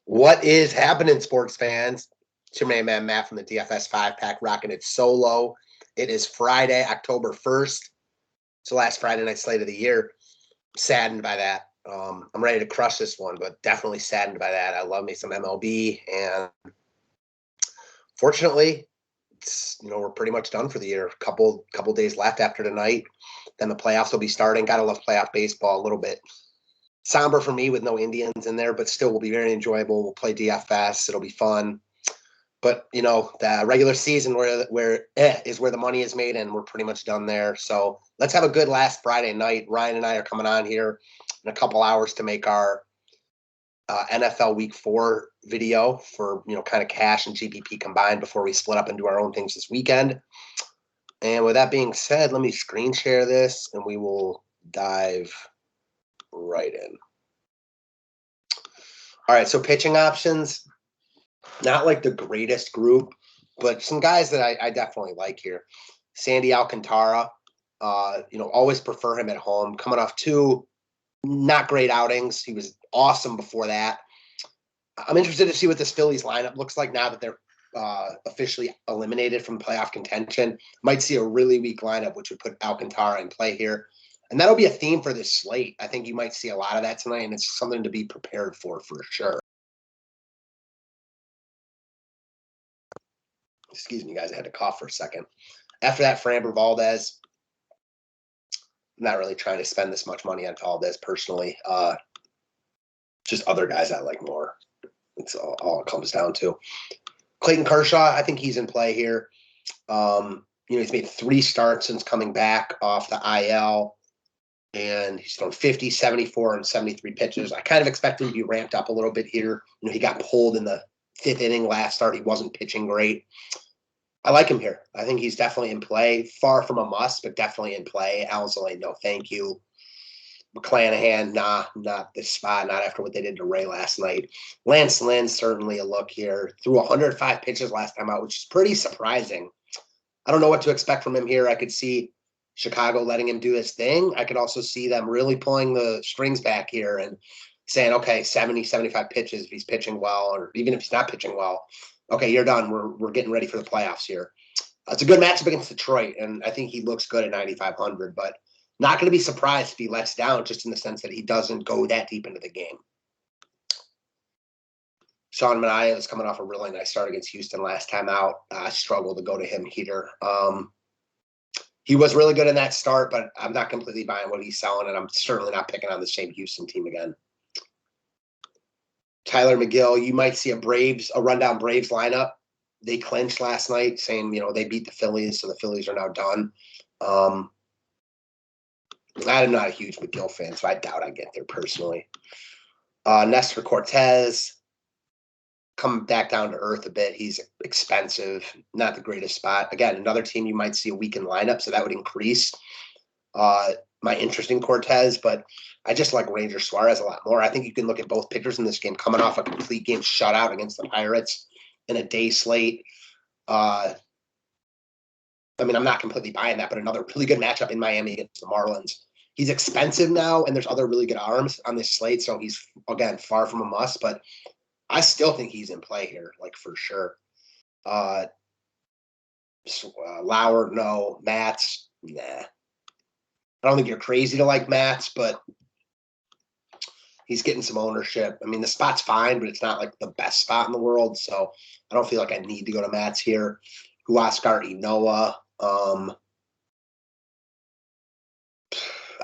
What is happening, sports fans? It's your main man, Matt, from the DFS 5-pack, rocking it solo. It is Friday, October 1st. It's the last Friday night slate of the year. I'm saddened by that. I'm ready to crush this one, but definitely saddened by that. I love me some MLB, and fortunately, we're pretty much done for the year. Couple days left after tonight. Then the playoffs will be starting. Gotta love playoff baseball a little bit. Somber for me with no Indians in there, but still will be very enjoyable. We'll play DFS. It'll be fun. But the regular season where is where the money is made, and we're pretty much done there. So let's have a good last Friday night. Ryan and I are coming on here in a couple hours to make our NFL Week 4 video for kind of cash and GPP combined before we split up and do our own things this weekend. And with that being said, let me screen share this, and we will dive right in. All right, so pitching options. Not like the greatest group, but some guys that I definitely like here. Sandy Alcantara, always prefer him at home. Coming off 2 not great outings. He was awesome before that. I'm interested to see what this Phillies lineup looks like now that they're officially eliminated from playoff contention. Might see a really weak lineup, which would put Alcantara in play here. And that'll be a theme for this slate. I think you might see a lot of that tonight, and it's something to be prepared for sure. Excuse me, guys. I had to cough for a second. After that, Framber Valdez. I'm not really trying to spend this much money on Valdez personally. Just other guys I like more. It's all it comes down to. Clayton Kershaw, I think he's in play here. He's made 3 starts since coming back off the IL, and he's thrown 50, 74, and 73 pitches. I kind of expect him to be ramped up a little bit here. He got pulled in the 5th inning last start. He wasn't pitching great. I like him here. I think he's definitely in play. Far from a must, but definitely in play. Alzolay, no thank you. McClanahan, nah, not this spot, not after what they did to Ray last night. Lance Lynn, certainly a look here. Threw 105 pitches last time out, which is pretty surprising. I don't know what to expect from him here. I could see Chicago letting him do his thing. I could also see them really pulling the strings back here and saying, okay, 70, 75 pitches if he's pitching well, or even if he's not pitching well. Okay, you're done. We're getting ready for the playoffs here. It's a good matchup against Detroit, and I think he looks good at 9,500, but not going to be surprised if he lets down, just in the sense that he doesn't go that deep into the game. Sean Manaya is coming off a really nice start against Houston last time out. I struggle to go to him here. He was really good in that start, but I'm not completely buying what he's selling, and I'm certainly not picking on the same Houston team again. Tyler McGill, you might see a rundown Braves lineup. They clinched last night, saying, they beat the Phillies, so the Phillies are now done. I'm not a huge McGill fan, so I doubt I get there personally. Nestor Cortez, come back down to earth a bit. He's expensive, not the greatest spot. Again, another team you might see a weakened lineup, so that would increase my interest in Cortez, but I just like Ranger Suarez a lot more. I think you can look at both pitchers in this game coming off a complete game shutout against the Pirates in a day slate. I'm not completely buying that, but another really good matchup in Miami against the Marlins. He's expensive now, and there's other really good arms on this slate, so he's, again, far from a must, but I still think he's in play here, like, for sure. Lauer, no. Matz, nah. I don't think you're crazy to like Matz, but he's getting some ownership. The spot's fine, but it's not like the best spot in the world, so I don't feel like I need to go to Matz here. Huascar Inoa, I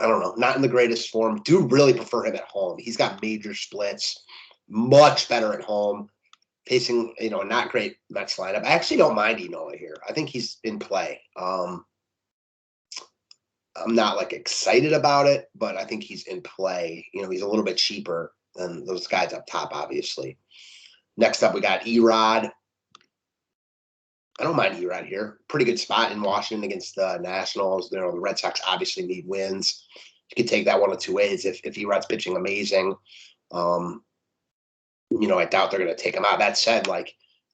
don't know, not in the greatest form. Do really prefer him at home. He's got major splits, much better at home. Facing, not great Mets lineup. I actually don't mind Inoa here. I think he's in play. I'm not like excited about it, but I think he's in play. He's a little bit cheaper than those guys up top, obviously. Next up, we got Erod. I don't mind Erod here. Pretty good spot in Washington against the Nationals. The Red Sox obviously need wins. You can take that one of two ways. If Erod's pitching amazing, I doubt they're going to take him out. That said,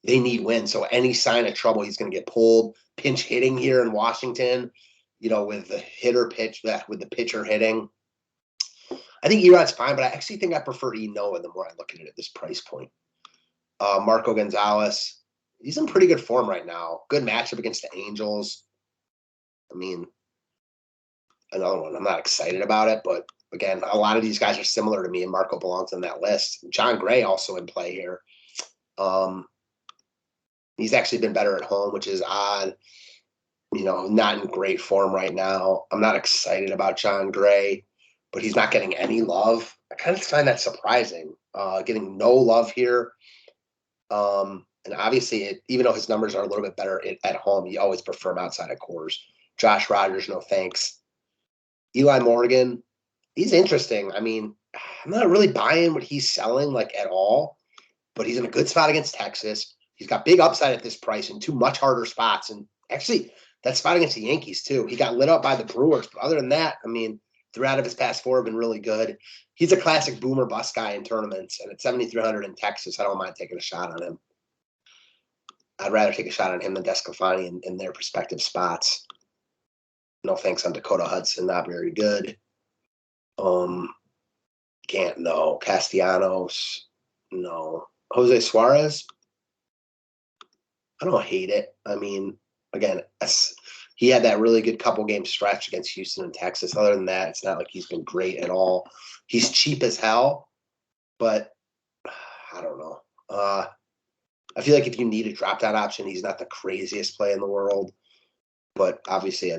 they need wins. So any sign of trouble, he's going to get pulled. Pinch hitting here in Washington, with the pitcher hitting. I think Erod's fine, but I actually think I prefer Enoa the more I look at it at this price point. Marco Gonzalez. He's in pretty good form right now. Good matchup against the Angels. I mean, another one. I'm not excited about it, but again, a lot of these guys are similar to me, and Marco belongs on that list. John Gray also in play here. He's actually been better at home, which is odd. Not in great form right now. I'm not excited about John Gray, but he's not getting any love. I kind of find that surprising, getting no love here. And obviously, even though his numbers are a little bit better at home, you always prefer him outside of Coors. Josh Rogers, no thanks. Eli Morgan, he's interesting. I mean, I'm not really buying what he's selling at all, but he's in a good spot against Texas. He's got big upside at this price in two much harder spots. And actually, that spot against the Yankees, too. He got lit up by the Brewers. But other than that, I mean, 3 out of his past 4 have been really good. He's a classic boomer bust guy in tournaments. And at 7,300 in Texas, I don't mind taking a shot on him. I'd rather take a shot on him than Desclafani in their respective spots. No thanks on Dakota Hudson, not very good. Can't, no. Castellanos, no. Jose Suarez, I don't hate it. I mean, again, he had that really good couple game stretch against Houston and Texas. Other than that, it's not like he's been great at all. He's cheap as hell, but I don't know. I feel like if you need a drop-down option, he's not the craziest play in the world. But obviously, I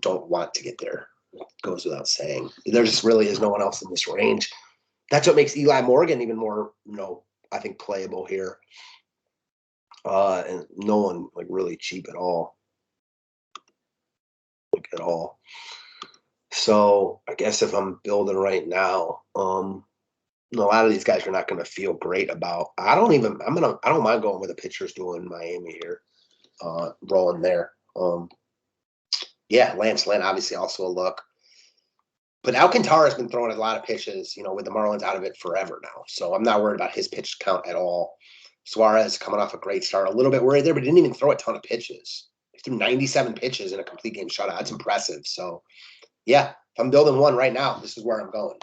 don't want to get there. It goes without saying. There just really is no one else in this range. That's what makes Eli Morgan even more, I think, playable here. And no one really cheap at all. At all. So I guess if I'm building right now, a lot of these guys are not going to feel great about. I don't mind going where the pitcher's doing Miami here, rolling there. Yeah, Lance Lynn obviously also a look. But Alcantara has been throwing a lot of pitches, with the Marlins out of it forever now. So I'm not worried about his pitch count at all. Suarez coming off a great start. A little bit worried there, but didn't even throw a ton of pitches. He threw 97 pitches in a complete game shutout. That's impressive. So, yeah, if I'm building one right now, this is where I'm going.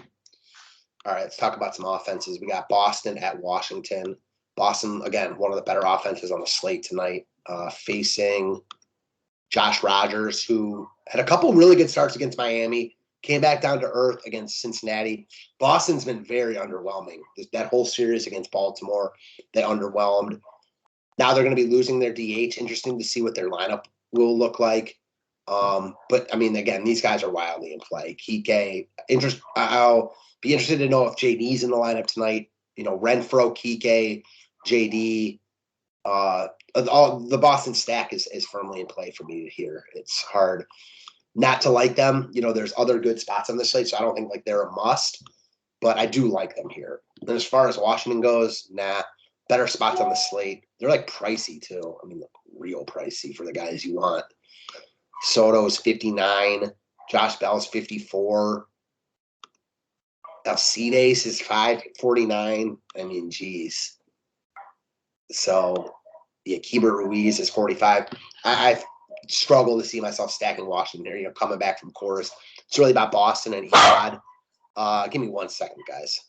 All right, let's talk about some offenses. We got Boston at Washington. Boston, again, one of the better offenses on the slate tonight, facing Josh Rogers, who had a couple really good starts against Miami, came back down to earth against Cincinnati. Boston's been very underwhelming. That whole series against Baltimore, they underwhelmed. Now they're going to be losing their DH. Interesting to see what their lineup will look like. But, I mean, again, these guys are wildly in play. Kike, I'll be interested to know if JD's in the lineup tonight. Renfroe, Kike, JD. The Boston stack is firmly in play for me here. It's hard not to like them. There's other good spots on the slate, so I don't think they're a must, but I do like them here. And as far as Washington goes, better spots on the slate. They're pricey too. I mean, real pricey for the guys you want. Soto's 59, Josh Bell's 54, Alcides is 549. I mean, geez. So, yeah, Keibert Ruiz is 45. I struggle to see myself stacking Washington here, coming back from Coors. It's really about Boston and Erod. Give me 1 second, guys.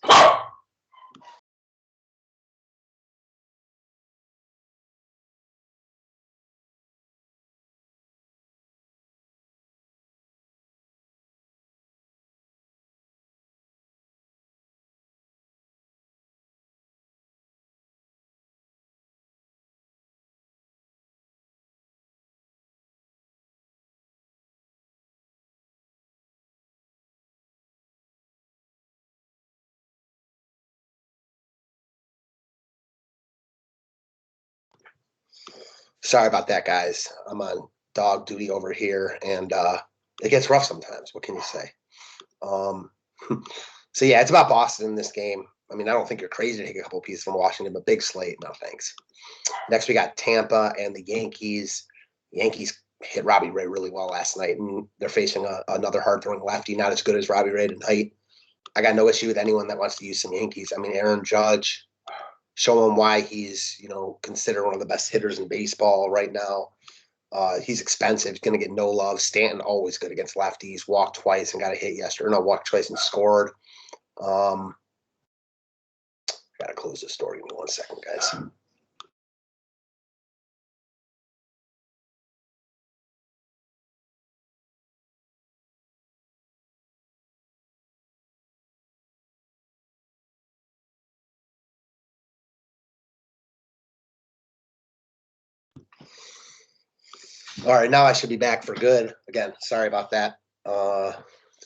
Sorry about that, guys. I'm on dog duty over here, and it gets rough sometimes. What can you say? So, yeah, it's about Boston in this game. I mean, I don't think you're crazy to take a couple pieces from Washington, but big slate, no thanks. Next, we got Tampa and the Yankees. Yankees hit Robbie Ray really well last night, and they're facing another hard-throwing lefty, not as good as Robbie Ray tonight. I got no issue with anyone that wants to use some Yankees. I mean, Aaron Judge, show him why he's, considered one of the best hitters in baseball right now. He's expensive. He's going to get no love. Stanton, always good against lefties. Walked twice and got a hit yesterday. No, walked twice and scored. Got to close this door. Give me 1 second, guys. All right, now I should be back for good. Again, sorry about that. The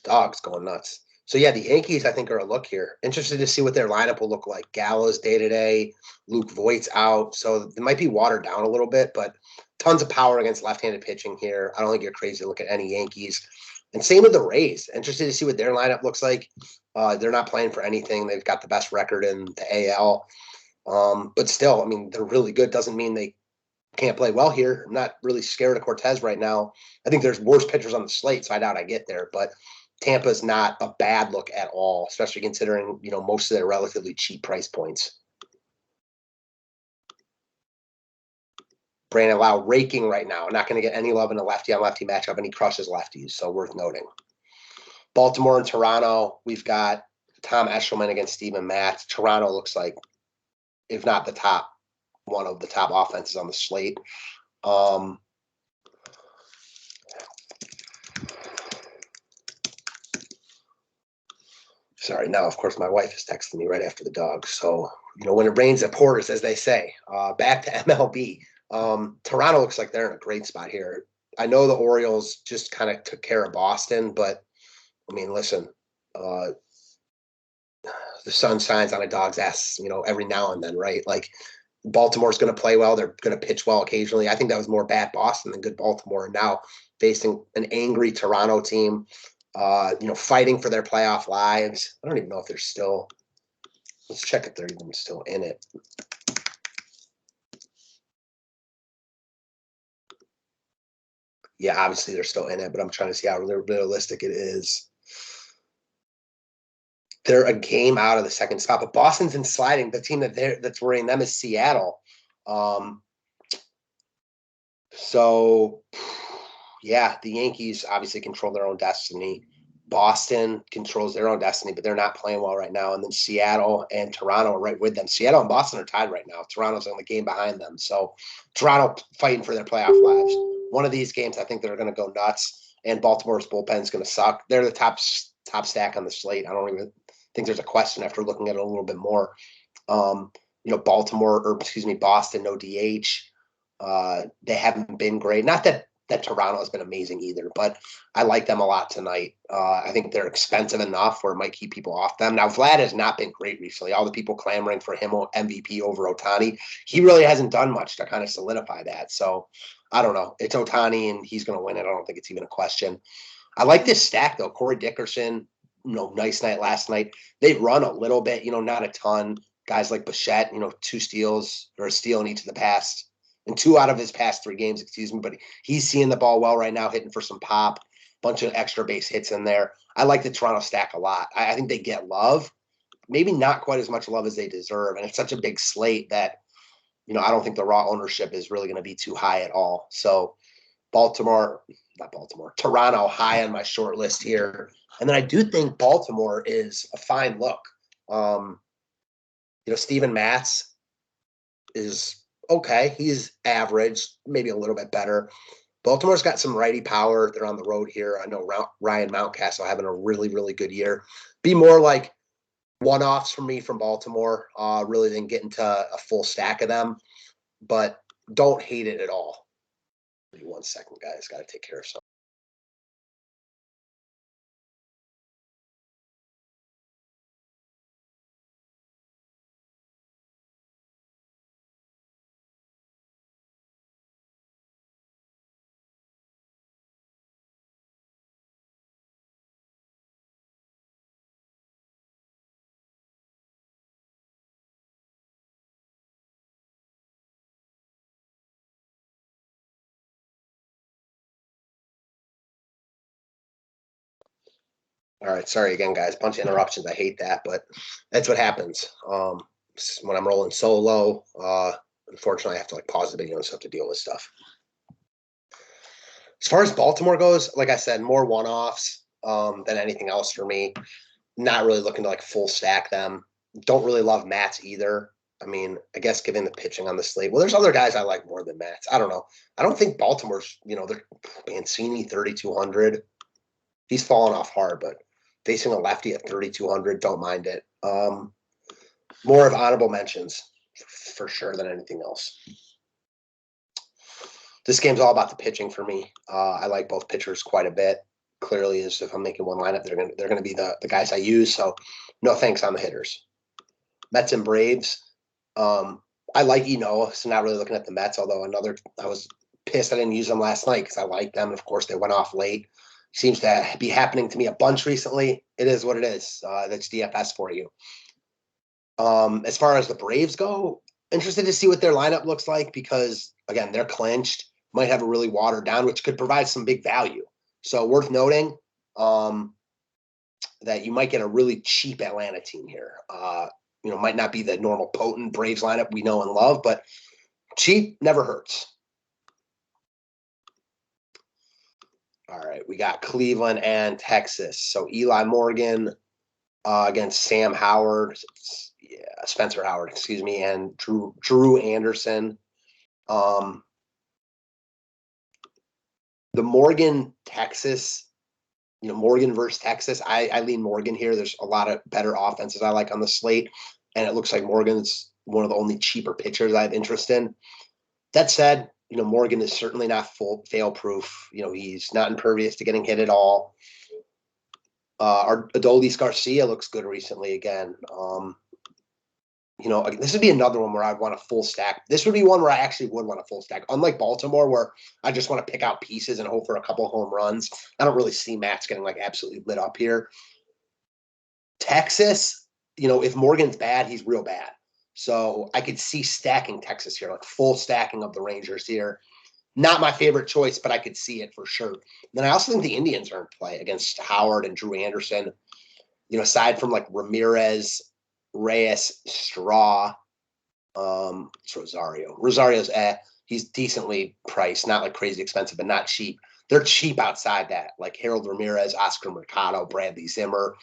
dog's going nuts. So yeah, the Yankees I think are a look here. Interested to see what their lineup will look like. Gallo's day to day, Luke Voigt's out, so it might be watered down a little bit, but tons of power against left-handed pitching here. I don't think you're crazy to look at any Yankees. And same with the Rays. Interested to see what their lineup looks like. They're not playing for anything. They've got the best record in the AL. But still, I mean, they're really good. Doesn't mean they can't play well here. I'm not really scared of Cortez right now. I think there's worse pitchers on the slate, so I doubt I get there. But Tampa's not a bad look at all, especially considering, most of their relatively cheap price points. Brandon Lau raking right now. Not going to get any love in a lefty-on-lefty matchup, and he crushes lefties, so worth noting. Baltimore and Toronto, we've got Tom Eshelman against Steven Matz. Toronto looks like, if not the top, one of the top offenses on the slate. Sorry, now, of course, my wife is texting me right after the dog. So, when it rains, it pours, as they say. Back to MLB. Toronto looks like they're in a great spot here. I know the Orioles just kind of took care of Boston, but, I mean, listen, the sun shines on a dog's ass, every now and then, right? Like, Baltimore's going to play well. They're going to pitch well occasionally. I think that was more bad Boston than good Baltimore. And now facing an angry Toronto team, fighting for their playoff lives. I don't even know if they're still – let's check if they're even still in it. Yeah, obviously they're still in it, but I'm trying to see how realistic it is. They're a game out of the second spot, but Boston's in sliding. The team that's worrying them is Seattle. So, yeah, the Yankees obviously control their own destiny. Boston controls their own destiny, but they're not playing well right now. And then Seattle and Toronto are right with them. Seattle and Boston are tied right now. Toronto's on the game behind them. So Toronto fighting for their playoff lives. One of these games, I think they're going to go nuts. And Baltimore's bullpen is going to suck. They're the top stack on the slate. I don't even think there's a question after looking at it a little bit more. Boston, no DH. They haven't been great. Not that Toronto has been amazing either, but I like them a lot tonight. I think they're expensive enough where it might keep people off them. Now, Vlad has not been great recently. All the people clamoring for him MVP over Ohtani, he really hasn't done much to kind of solidify that. So I don't know. It's Ohtani, and he's going to win it. I don't think it's even a question. I like this stack, though. Corey Dickerson, nice night last night. They run a little bit, not a ton. Guys like Bichette, 2 steals or a steal in each of the past. In 2 out of his past 3 games, but he's seeing the ball well right now, hitting for some pop, bunch of extra base hits in there. I like the Toronto stack a lot. I think they get love, maybe not quite as much love as they deserve. And it's such a big slate that, I don't think the raw ownership is really going to be too high at all. So Toronto high on my short list here. And then I do think Baltimore is a fine look. Steven Matz is okay. He's average, maybe a little bit better. Baltimore's got some righty power. They're on the road here. I know Ryan Mountcastle having a really, really good year. Be more like one-offs for me from Baltimore, really than get into a full stack of them. But don't hate it at all. Give me 1 second, guys. Got to take care of something. All right. Sorry again, guys. Bunch of interruptions. I hate that, but that's what happens. When I'm rolling solo, unfortunately, I have to pause the video and stuff to deal with stuff. As far as Baltimore goes, like I said, more one-offs than anything else for me. Not really looking to full stack them. Don't really love Matz either. I mean, I guess given the pitching on the slate. Well, there's other guys I like more than Matz. I don't know. I don't think Baltimore's, they're Mancini 3,200. He's fallen off hard, but facing a lefty at 3,200, don't mind it. More of honorable mentions for sure than anything else. This game's all about the pitching for me. I like both pitchers quite a bit. Clearly, is if I'm making one lineup, they're gonna be the guys I use. So, no thanks on the hitters. Mets and Braves. I like Eno, so not really looking at the Mets. Although I was pissed I didn't use them last night because I like them. Of course, they went off late. Seems to be happening to me a bunch recently. It is what it is. That's DFS for you. As far as the Braves go, interested to see what their lineup looks like because, again, they're clinched, might have a really watered down, which could provide some big value. So worth noting that you might get a really cheap Atlanta team here. Might not be the normal potent Braves lineup we know and love, but cheap never hurts. All right, we got Cleveland and Texas. So Eli Morgan against Sam Howard, Spencer Howard, excuse me, and Drew Anderson. The Morgan Texas, Morgan versus Texas. I lean Morgan here. There's a lot of better offenses I like on the slate, and it looks like Morgan's one of the only cheaper pitchers I have interest in. That said, Morgan is certainly not full fail-proof. He's not impervious to getting hit at all. Our Adolis Garcia looks good recently again. This would be another one where I'd want a full stack. This would be one where I actually would want a full stack. Unlike Baltimore, where I just want to pick out pieces and hope for a couple home runs. I don't really see Matt's getting absolutely lit up here. Texas, if Morgan's bad, he's real bad. So I could see stacking Texas here, full stacking of the Rangers here. Not my favorite choice, but I could see it for sure. Then I also think the Indians are in play against Howard and Drew Anderson. Aside from Ramirez, Reyes, Straw, it's Rosario. Rosario's he's decently priced, not crazy expensive, but not cheap. They're cheap outside that, Harold Ramirez, Oscar Mercado, Bradley Zimmer.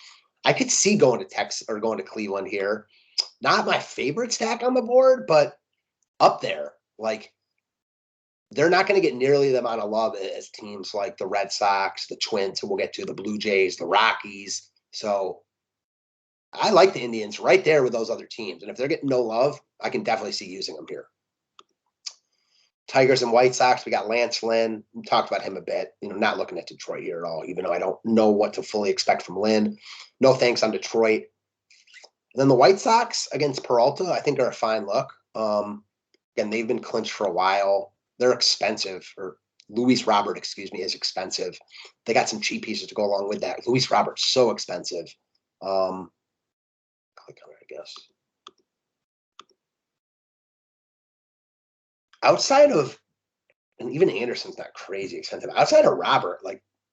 I could see going to Texas or going to Cleveland here. Not my favorite stack on the board, but up there. They're not going to get nearly the amount of love as teams like the Red Sox, the Twins, who we'll get to, the Blue Jays, the Rockies. So I like the Indians right there with those other teams. And if they're getting no love, I can definitely see using them here. Tigers and White Sox, we got Lance Lynn. We talked about him a bit. Not looking at Detroit here at all, even though I don't know what to fully expect from Lynn. No thanks on Detroit. And then the White Sox against Peralta, I think, are a fine look. Again, they've been clinched for a while. They're expensive, or Luis Robert, is expensive. They got some cheap pieces to go along with that. Luis Robert's so expensive. Click on it, I guess. Outside of, and even Anderson's not crazy expensive. Outside of Robert,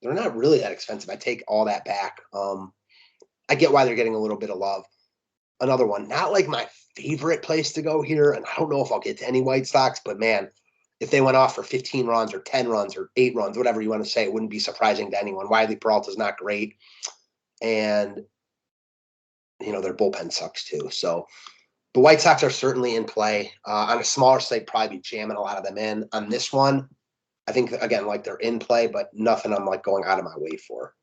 they're not really that expensive. I take all that back. I get why they're getting a little bit of love. Another one, not my favorite place to go here, and I don't know if I'll get to any White Sox, but man, if they went off for 15 runs or 10 runs or 8 runs, whatever you want to say, it wouldn't be surprising to anyone. Wiley Peralta's not great. And, their bullpen sucks too. So the White Sox are certainly in play. On a smaller slate, probably be jamming a lot of them in. On this one, I think, again, they're in play, but nothing I'm going out of my way for.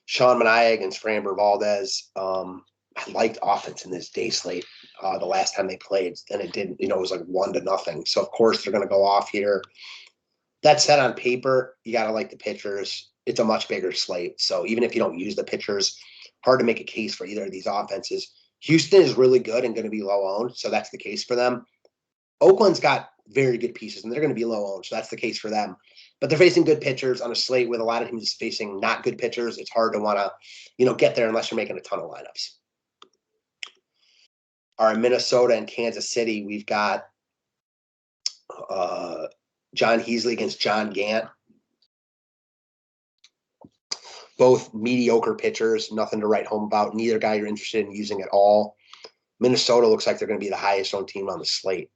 Sean Manaya against Framber Valdez. I liked offense in this day slate the last time they played, and it didn't, it was 1-0. So, of course, they're going to go off here. That said, on paper, you got to like the pitchers. It's a much bigger slate. So, even if you don't use the pitchers, hard to make a case for either of these offenses. Houston is really good and going to be low owned, so that's the case for them. Oakland's got very good pieces, and they're going to be low owned, so that's the case for them. But they're facing good pitchers on a slate with a lot of teams facing not good pitchers. It's hard to want to, get there unless you're making a ton of lineups. All right, Minnesota and Kansas City, we've got John Heasley against John Gant. Both mediocre pitchers, nothing to write home about. Neither guy you're interested in using at all. Minnesota looks like they're going to be the highest owned team on the slate.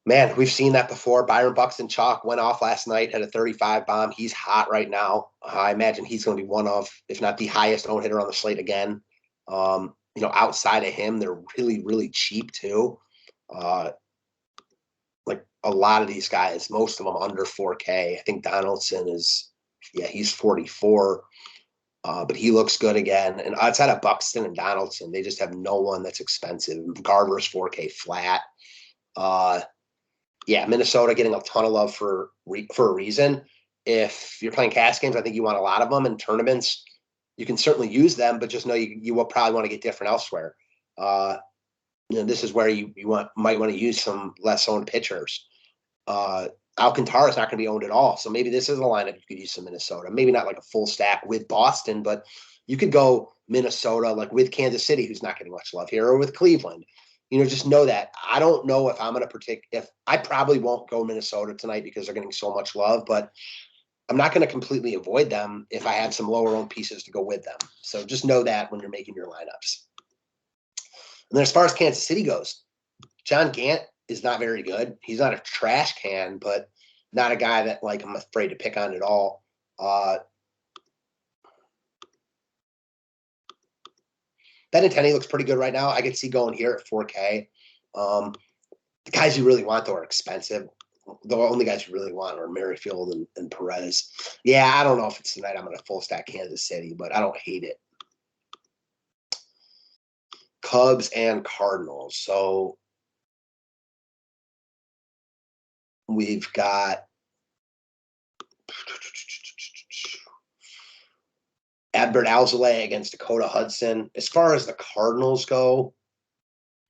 Man, we've seen that before. Byron Buxton Chalk went off last night, had a 35 bomb. He's hot right now. I imagine he's going to be one of, if not the highest owned hitter on the slate again. Outside of him, they're really, really cheap too. A lot of these guys, most of them under 4K. I think Donaldson he's 44, but he looks good again. And outside of Buxton and Donaldson, they just have no one that's expensive. Garver's 4K flat. Yeah, Minnesota getting a ton of love for a reason. If you're playing cash games, I think you want a lot of them. In tournaments, you can certainly use them, but just know you will probably want to get different elsewhere. This is where you might want to use some less owned pitchers. Alcantara is not going to be owned at all, so maybe this is a lineup you could use some Minnesota. Maybe not like a full stack with Boston, but you could go Minnesota like with Kansas City, who's not getting much love here, or with Cleveland. Just know that. I don't know if I'm going to predict if I probably won't go Minnesota tonight because they're getting so much love, but I'm not going to completely avoid them if I have some lower owned pieces to go with them. So just know that when you're making your lineups. And then as far as Kansas City goes, John Gant is not very good. He's not a trash can, but not a guy that like I'm afraid to pick on at all. Benintendi looks pretty good right now. I could see going here at 4K. The guys you really want, though, are expensive. The only guys you really want are Merrifield and Perez. Yeah, I don't know if it's tonight I'm going to full stack Kansas City, but I don't hate it. Cubs and Cardinals. So we've got Adbert Alzolay against Dakota Hudson. As far as the Cardinals go,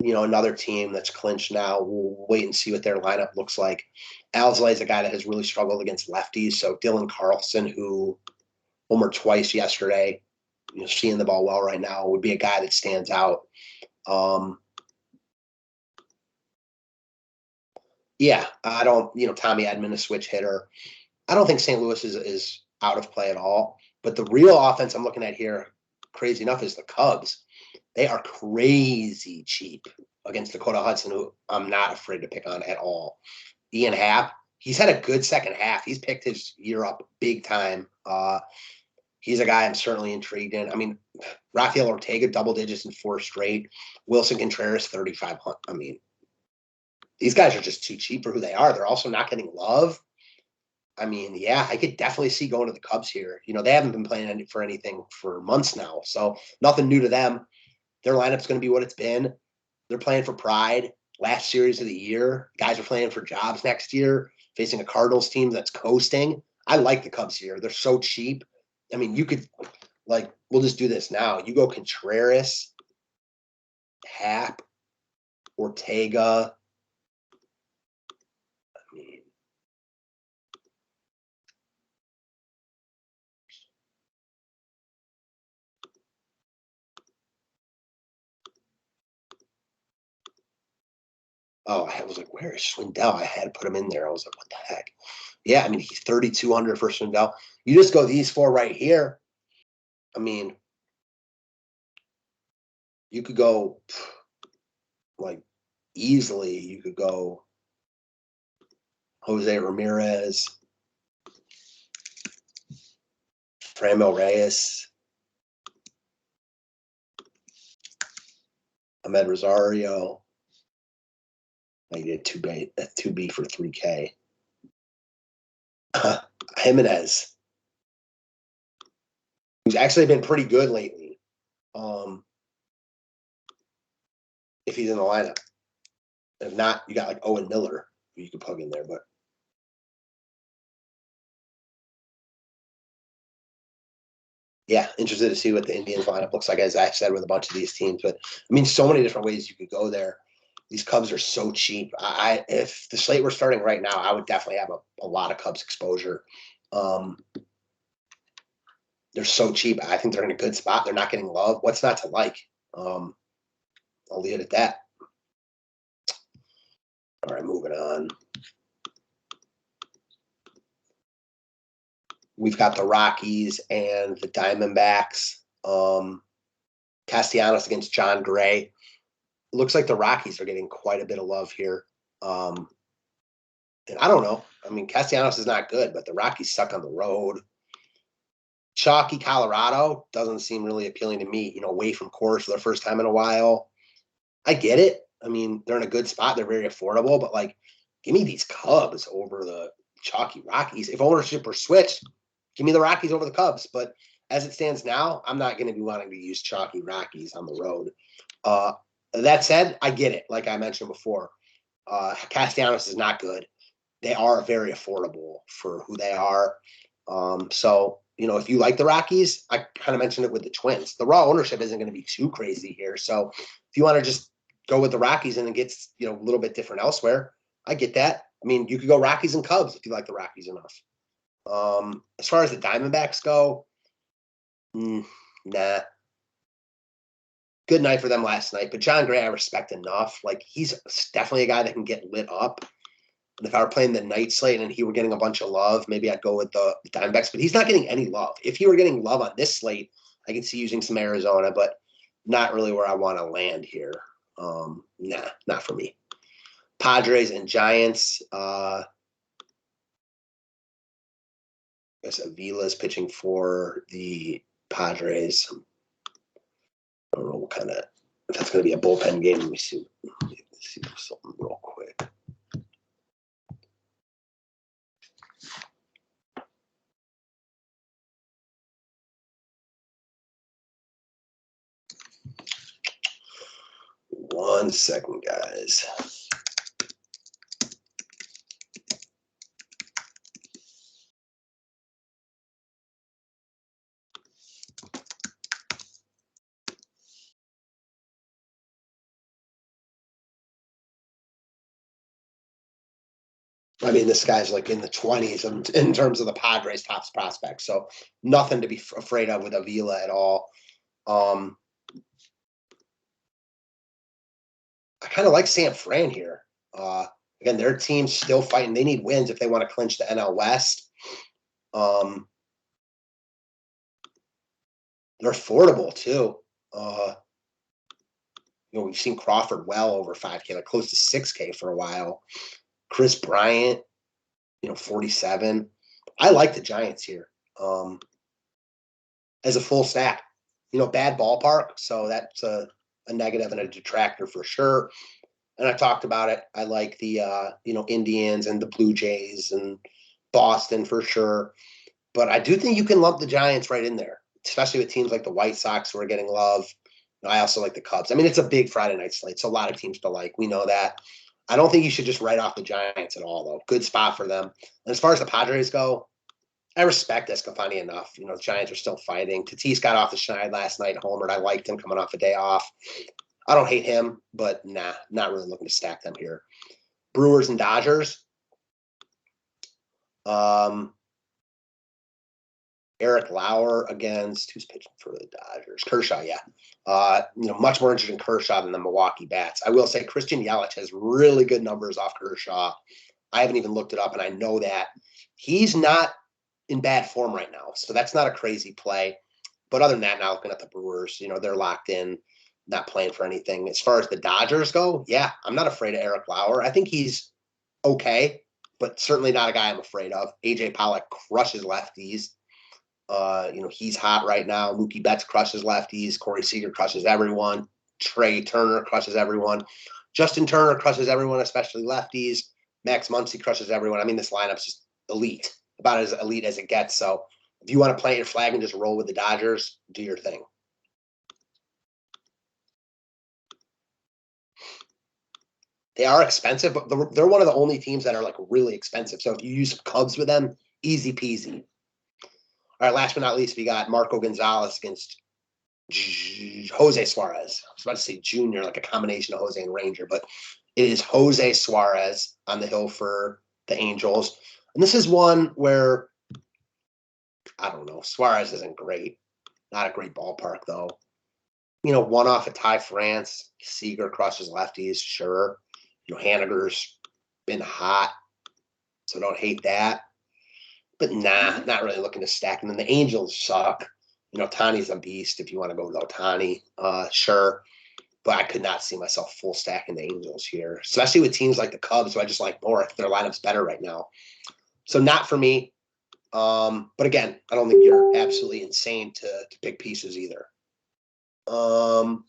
another team that's clinched now. We'll wait and see what their lineup looks like. Alzolay is a guy that has really struggled against lefties. So Dylan Carlson, who homered twice yesterday, seeing the ball well right now, would be a guy that stands out. Yeah, I don't, Tommy Edman, a switch hitter. I don't think St. Louis is out of play at all. But the real offense I'm looking at here, crazy enough, is the Cubs. They are crazy cheap against Dakota Hudson, who I'm not afraid to pick on at all. Ian Happ, he's had a good second half. He's picked his year up big time. He's a guy I'm certainly intrigued in. I mean, Rafael Ortega, double digits in 4 straight. Wilson Contreras, 3,500. I mean, these guys are just too cheap for who they are. They're also not getting love. I mean, yeah, I could definitely see going to the Cubs here. They haven't been playing for anything for months now, so nothing new to them. Their lineup's going to be what it's been. They're playing for pride. Last series of the year, guys are playing for jobs next year, facing a Cardinals team that's coasting. I like the Cubs here. They're so cheap. I mean, you could, we'll just do this now. You go Contreras, Happ, Ortega. I mean, I was like, where is Swindell? I had to put him in there. I was like, what the heck? Yeah, I mean, he's 3,200 for Swindell. You just go these 4 right here. I mean, you could go easily. You could go Jose Ramirez, Framil Reyes, Ahmed Rosario. I did 2B for 3K. Jimenez, who's actually been pretty good lately. If he's in the lineup. If not, you got Owen Miller who you could plug in there, but yeah, interested to see what the Indians lineup looks like, as I said, with a bunch of these teams. But I mean, so many different ways you could go there. These Cubs are so cheap. If the slate were starting right now, I would definitely have a lot of Cubs exposure. They're so cheap. I think they're in a good spot. They're not getting love. What's not to like? I'll leave it at that. All right, moving on. We've got the Rockies and the Diamondbacks. Castellanos against John Gray. It looks like the Rockies are getting quite a bit of love here. And I don't know. I mean, Castellanos is not good, but the Rockies suck on the road. Chalky Colorado doesn't seem really appealing to me, away from Coors for the first time in a while. I get it. I mean, they're in a good spot. They're very affordable, but give me these Cubs over the chalky Rockies. If ownership were switched, give me the Rockies over the Cubs. But as it stands now, I'm not going to be wanting to use chalky Rockies on the road. That said, I get it. Like I mentioned before, Castellanos is not good. They are very affordable for who they are. So, if you like the Rockies, I kind of mentioned it with the Twins. The raw ownership isn't going to be too crazy here. So if you want to just go with the Rockies and it gets, a little bit different elsewhere, I get that. I mean, you could go Rockies and Cubs if you like the Rockies enough. As far as the Diamondbacks go, nah. Good night for them last night, but John Gray I respect enough. Like, he's definitely a guy that can get lit up. And if I were playing the night slate and he were getting a bunch of love, maybe I'd go with the Diamondbacks. But he's not getting any love. If he were getting love on this slate, I could see using some Arizona, but not really where I want to land here. Nah, not for me. Padres and Giants. I guess Avila's pitching for the Padres. I don't know what kind of, if that's going to be a bullpen game. Let me see something real quick. One second, guys. I mean, this guy's like in the 20s in terms of the Padres' top prospects. So nothing to be afraid of with Avila at all. I kind of like San Fran here. Again, their team's still fighting. They need wins if they want to clinch the NL West. They're affordable too. We've seen Crawford well over 5K, like close to 6K for a while. Chris Bryant, 47. I like the Giants here as a full stack. Bad ballpark, so that's a negative and a detractor for sure. And I talked about it. I like the Indians and the Blue Jays and Boston for sure. But I do think you can lump the Giants right in there, especially with teams like the White Sox who are getting love. I also like the Cubs. I mean, it's a big Friday night slate, so a lot of teams to like. We know that. I don't think you should just write off the Giants at all, though. Good spot for them. And as far as the Padres go, I respect Escafani enough. The Giants are still fighting. Tatis got off the schneid last night, homered. I liked him coming off a day off. I don't hate him, but nah, not really looking to stack them here. Brewers and Dodgers. Eric Lauer against who's pitching for the Dodgers? Kershaw, yeah. Much more interested in Kershaw than the Milwaukee Bats. I will say Christian Yelich has really good numbers off Kershaw. I haven't even looked it up, and I know that he's not in bad form right now, so that's not a crazy play. But other than that, now looking at the Brewers, they're locked in, not playing for anything. As far as the Dodgers go, yeah, I'm not afraid of Eric Lauer. I think he's okay, but certainly not a guy I'm afraid of. AJ Pollock crushes lefties. He's hot right now. Mookie Betts crushes lefties. Corey Seager crushes everyone. Trey Turner crushes everyone. Justin Turner crushes everyone, especially lefties. Max Muncy crushes everyone. I mean, this lineup's just elite, about as elite as it gets. So if you want to plant your flag and just roll with the Dodgers, do your thing. They are expensive, but they're one of the only teams that are like really expensive. So if you use Cubs with them, easy peasy. All right, last but not least, we got Marco Gonzalez against Jose Suarez. I was about to say Junior, like a combination of Jose and Ranger, but it is Jose Suarez on the hill for the Angels. And this is one where, I don't know, Suarez isn't great. Not a great ballpark, though. One off of Ty France. Seager crushes lefties, sure. Haniger's been hot, so don't hate that. But nah, not really looking to stack. And then the Angels suck. Tani's a beast if you want to go with Otani. Sure. But I could not see myself full stacking the Angels here, especially with teams like the Cubs, who I just like more if their lineup's better right now. So not for me. But again, I don't think you're absolutely insane to pick pieces either. All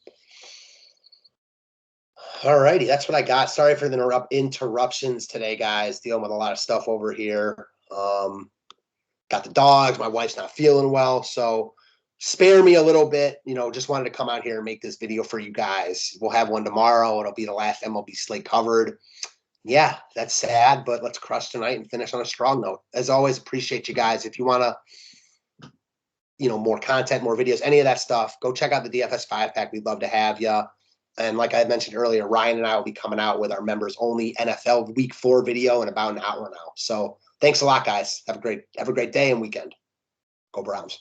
righty, that's what I got. Sorry for the interruptions today, guys. Dealing with a lot of stuff over here. Got the dogs. My wife's not feeling well, so spare me a little bit. Just wanted to come out here and make this video for you guys. We'll have one tomorrow. It'll be the last MLB slate covered. Yeah, that's sad, but let's crush tonight and finish on a strong note. As always, appreciate you guys. If you want to, more content, more videos, any of that stuff, go check out the DFS 5-pack. We'd love to have you. And like I mentioned earlier, Ryan and I will be coming out with our members only NFL Week 4 video in about an hour now. So thanks a lot, guys. Have a great day and weekend. Go Browns.